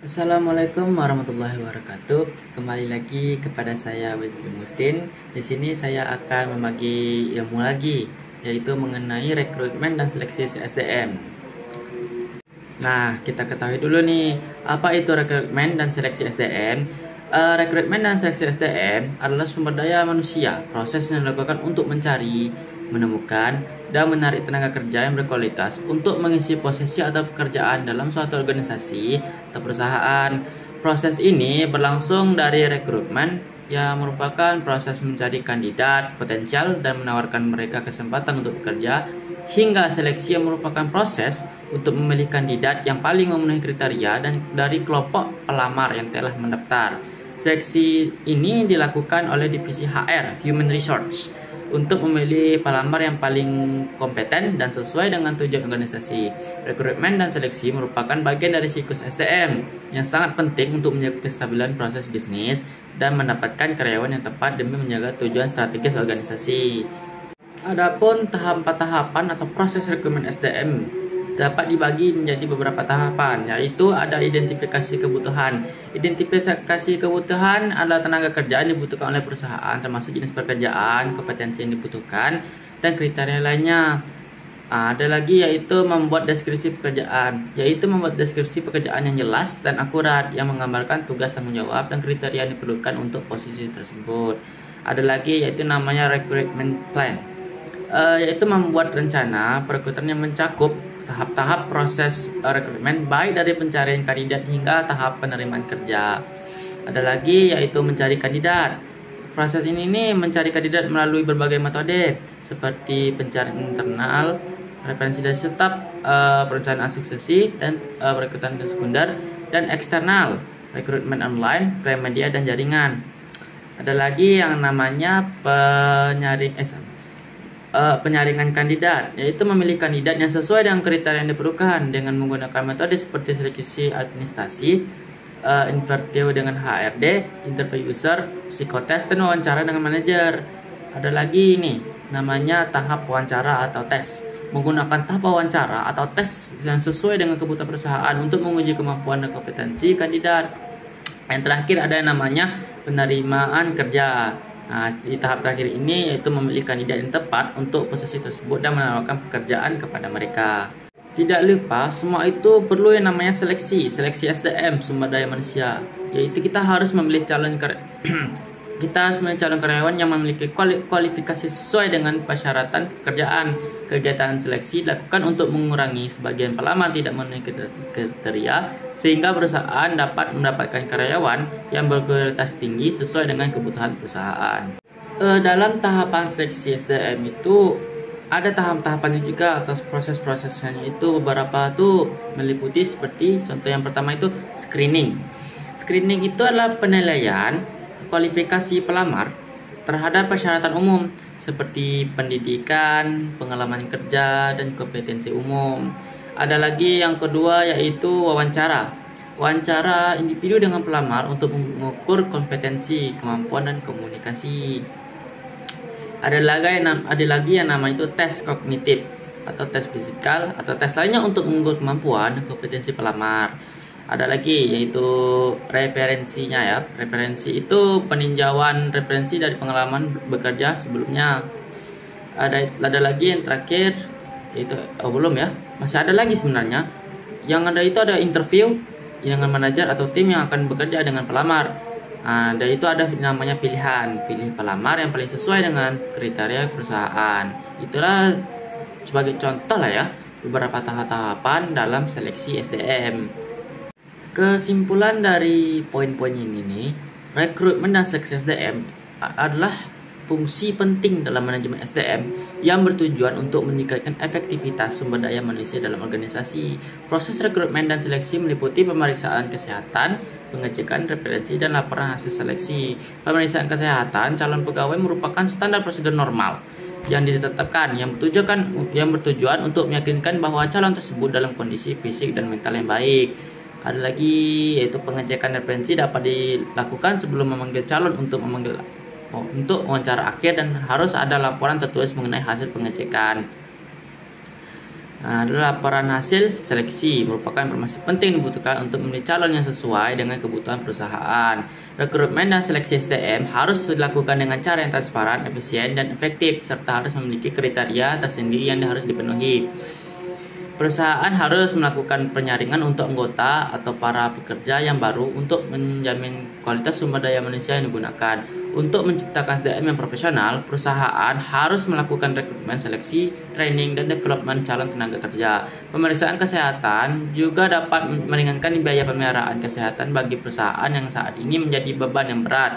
Assalamualaikum warahmatullahi wabarakatuh. Kembali lagi kepada saya Wajid Mustin. Di sini saya akan membagi ilmu lagi, yaitu mengenai rekrutmen dan seleksi SDM. Nah, kita ketahui dulu nih, apa itu rekrutmen dan seleksi SDM? Rekrutmen dan seleksi SDM adalah sumber daya manusia, proses yang dilakukan untuk mencari, menemukan, dan menarik tenaga kerja yang berkualitas untuk mengisi posisi atau pekerjaan dalam suatu organisasi atau perusahaan. Proses ini berlangsung dari rekrutmen yang merupakan proses mencari kandidat potensial dan menawarkan mereka kesempatan untuk bekerja, hingga seleksi yang merupakan proses untuk memilih kandidat yang paling memenuhi kriteria dan dari kelompok pelamar yang telah mendaftar. Seleksi ini dilakukan oleh divisi HR (Human Resource) untuk memilih pelamar yang paling kompeten dan sesuai dengan tujuan organisasi. Rekrutmen dan seleksi merupakan bagian dari siklus SDM yang sangat penting untuk menjaga kestabilan proses bisnis dan mendapatkan karyawan yang tepat demi menjaga tujuan strategis organisasi. Adapun tahapan atau proses rekrutmen SDM dapat dibagi menjadi beberapa tahapan, yaitu ada identifikasi kebutuhan. Identifikasi kebutuhan adalah tenaga kerja yang dibutuhkan oleh perusahaan, termasuk jenis pekerjaan, kompetensi yang dibutuhkan, dan kriteria lainnya. Ada lagi yaitu membuat deskripsi pekerjaan, yaitu membuat deskripsi pekerjaan yang jelas dan akurat yang menggambarkan tugas, tanggung jawab, dan kriteria yang diperlukan untuk posisi tersebut. Ada lagi yaitu namanya recruitment plan, yaitu membuat rencana perekrutan yang mencakup tahap-tahap proses rekrutmen, baik dari pencarian kandidat hingga tahap penerimaan kerja. Ada lagi yaitu mencari kandidat. Proses ini mencari kandidat melalui berbagai metode seperti pencarian internal, referensi dari staf, perencanaan suksesi, dan perekrutan sekunder, dan eksternal, rekrutmen online, media, dan jaringan. Ada lagi yang namanya penyaringan kandidat, yaitu memilih kandidat yang sesuai dengan kriteria yang diperlukan dengan menggunakan metode seperti seleksi administrasi, interview dengan HRD, interview user, psikotes, dan wawancara dengan manajer. Ada lagi ini namanya tahap wawancara atau tes, menggunakan tahap wawancara atau tes yang sesuai dengan kebutuhan perusahaan untuk menguji kemampuan dan kompetensi kandidat. Yang terakhir ada yang namanya penerimaan kerja. Nah, di tahap terakhir ini yaitu memilih kandidat yang tepat untuk posisi tersebut dan menawarkan pekerjaan kepada mereka. Tidak lupa, semua itu perlu yang namanya seleksi SDM, sumber daya manusia. Yaitu kita harus memilih calon karyawan yang memiliki kualifikasi sesuai dengan persyaratan pekerjaan. Kegiatan seleksi dilakukan untuk mengurangi sebagian pelamar tidak memenuhi kriteria, sehingga perusahaan dapat mendapatkan karyawan yang berkualitas tinggi sesuai dengan kebutuhan perusahaan. Dalam tahapan seleksi SDM itu ada tahap-tahapannya juga atau proses-prosesnya, itu beberapa tuh meliputi seperti contoh yang pertama itu screening. Screening itu adalah penilaian kualifikasi pelamar terhadap persyaratan umum seperti pendidikan, pengalaman kerja, dan kompetensi umum. Ada lagi yang kedua yaitu wawancara. Wawancara individu dengan pelamar untuk mengukur kompetensi, kemampuan, dan komunikasi. Ada lagi yang namanya itu tes kognitif atau tes fisikal atau tes lainnya untuk mengukur kemampuan dan kompetensi pelamar. Ada lagi yaitu referensinya ya. Referensi itu peninjauan referensi dari pengalaman bekerja sebelumnya. Ada lagi yang terakhir yaitu belum ya. Masih ada lagi sebenarnya. Yang ada itu ada interview dengan manajer atau tim yang akan bekerja dengan pelamar. Dan itu ada namanya pilih pelamar yang paling sesuai dengan kriteria perusahaan. Itulah sebagai contoh lah ya beberapa tahapan dalam seleksi SDM. Kesimpulan dari poin-poin ini nih, rekrutmen dan seleksi SDM adalah fungsi penting dalam manajemen SDM yang bertujuan untuk meningkatkan efektivitas sumber daya manusia dalam organisasi. Proses rekrutmen dan seleksi meliputi pemeriksaan kesehatan, pengecekan referensi, dan laporan hasil seleksi. Pemeriksaan kesehatan calon pegawai merupakan standar prosedur normal yang ditetapkan yang bertujuan untuk meyakinkan bahwa calon tersebut dalam kondisi fisik dan mental yang baik. Ada lagi yaitu pengecekan referensi dapat dilakukan sebelum memanggil calon untuk wawancara akhir, dan harus ada laporan tertulis mengenai hasil pengecekan. adalah laporan hasil seleksi, merupakan informasi penting dibutuhkan untuk memilih calon yang sesuai dengan kebutuhan perusahaan. Rekrutmen dan seleksi SDM harus dilakukan dengan cara yang transparan, efisien, dan efektif, serta harus memiliki kriteria tersendiri yang harus dipenuhi. Perusahaan harus melakukan penyaringan untuk anggota atau para pekerja yang baru untuk menjamin kualitas sumber daya manusia yang digunakan. Untuk menciptakan SDM yang profesional, perusahaan harus melakukan rekrutmen, seleksi, training, dan development calon tenaga kerja. Pemeriksaan kesehatan juga dapat meringankan biaya pemeliharaan kesehatan bagi perusahaan yang saat ini menjadi beban yang berat.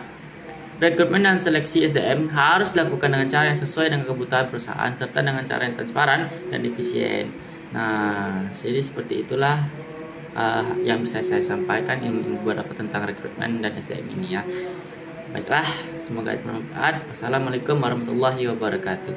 Rekrutmen dan seleksi SDM harus dilakukan dengan cara yang sesuai dengan kebutuhan perusahaan serta dengan cara yang transparan dan efisien. Nah, jadi seperti itulah yang bisa saya sampaikan ilmu beberapa tentang rekrutmen dan SDM ini ya. Baiklah, semoga bermanfaat. Wassalamualaikum warahmatullahi wabarakatuh.